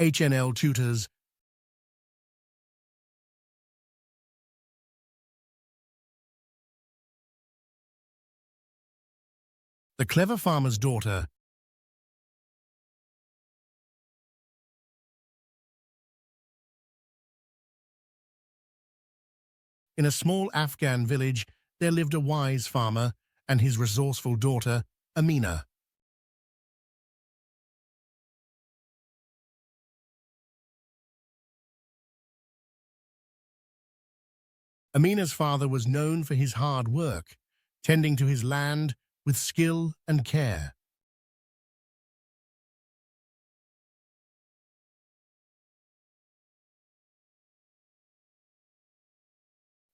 HNL tutors. The clever farmer's daughter. In a small Afghan village, there lived a wise farmer and his resourceful daughter, Amina. Amina's father was known for his hard work, tending to his land with skill and care.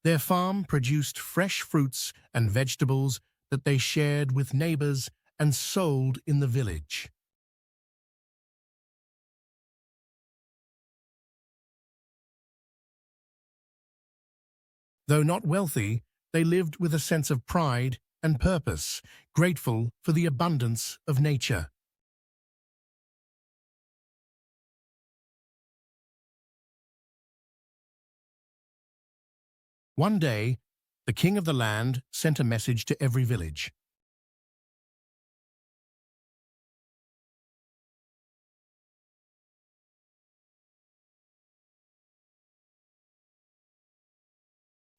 Their farm produced fresh fruits and vegetables that they shared with neighbors and sold in the village. Though not wealthy, they lived with a sense of pride and purpose, grateful for the abundance of nature. One day, the king of the land sent a message to every village.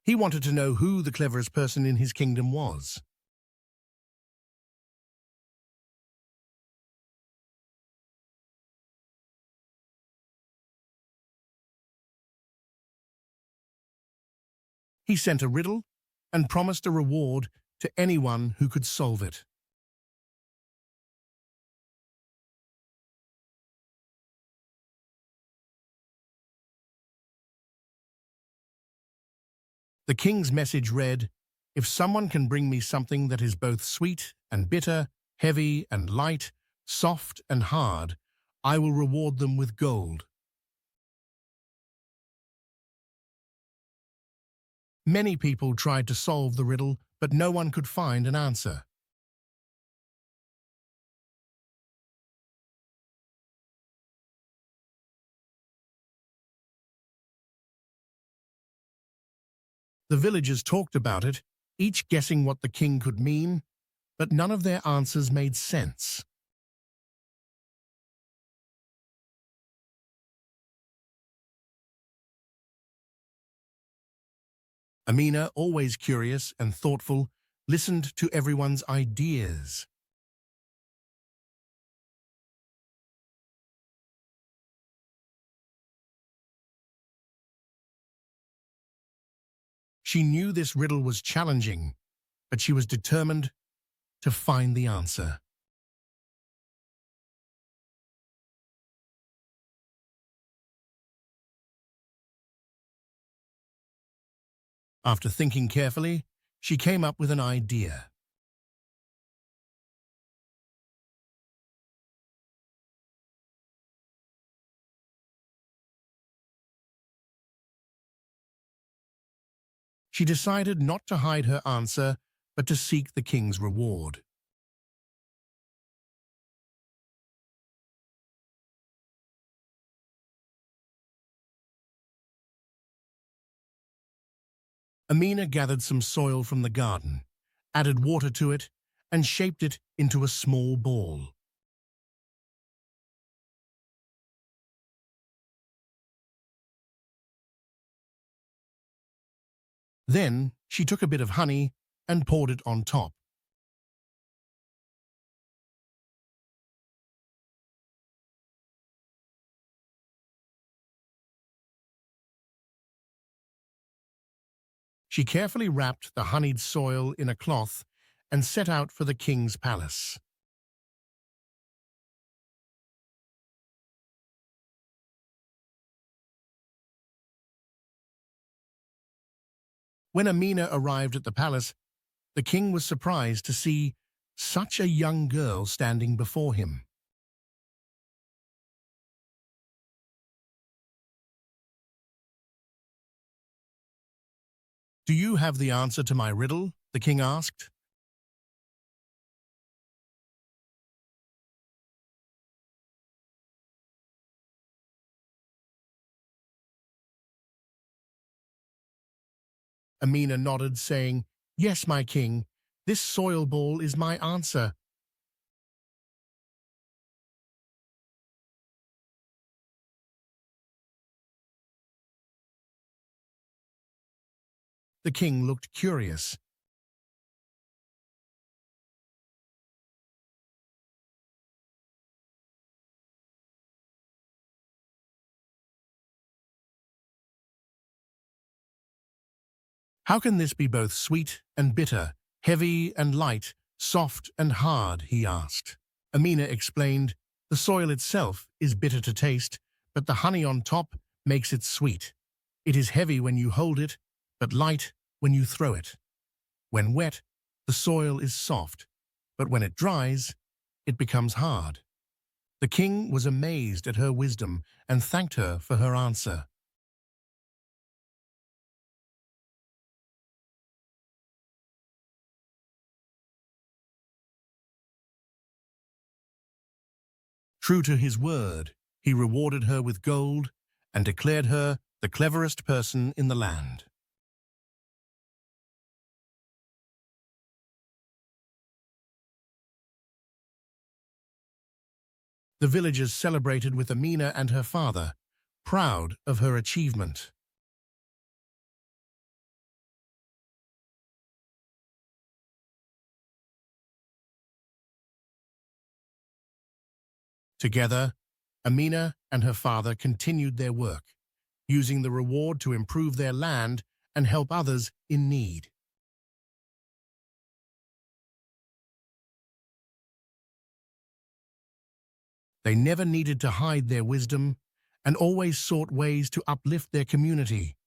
He wanted to know who the cleverest person in his kingdom was. He sent a riddle and promised a reward to anyone who could solve it. The king's message read, "If someone can bring me something that is both sweet and bitter, heavy and light, soft and hard, I will reward them with gold." Many people tried to solve the riddle, but no one could find an answer. The villagers talked about it, each guessing what the king could mean, but none of their answers made sense. Amina, always curious and thoughtful, listened to everyone's ideas. She knew this riddle was challenging, but she was determined to find the answer. After thinking carefully, she came up with an idea. She decided not to hide her answer, but to seek the king's reward. Amina gathered some soil from the garden, added water to it, and shaped it into a small ball. Then she took a bit of honey and poured it on top. She carefully wrapped the honeyed soil in a cloth and set out for the king's palace. When Amina arrived at the palace, the king was surprised to see such a young girl standing before him. "Do you have the answer to my riddle?" the king asked. Amina nodded, saying, "Yes, my king, this soil ball is my answer." The king looked curious. "How can this be both sweet and bitter, heavy and light, soft and hard?" he asked. Amina explained, "The soil itself is bitter to taste, but the honey on top makes it sweet. It is heavy when you hold it, but light when you throw it. When wet, the soil is soft, but when it dries, it becomes hard." The king was amazed at her wisdom and thanked her for her answer. True to his word, he rewarded her with gold and declared her the cleverest person in the land. The villagers celebrated with Amina and her father, proud of her achievement. Together, Amina and her father continued their work, using the reward to improve their land and help others in need. They never needed to hide their wisdom and always sought ways to uplift their community.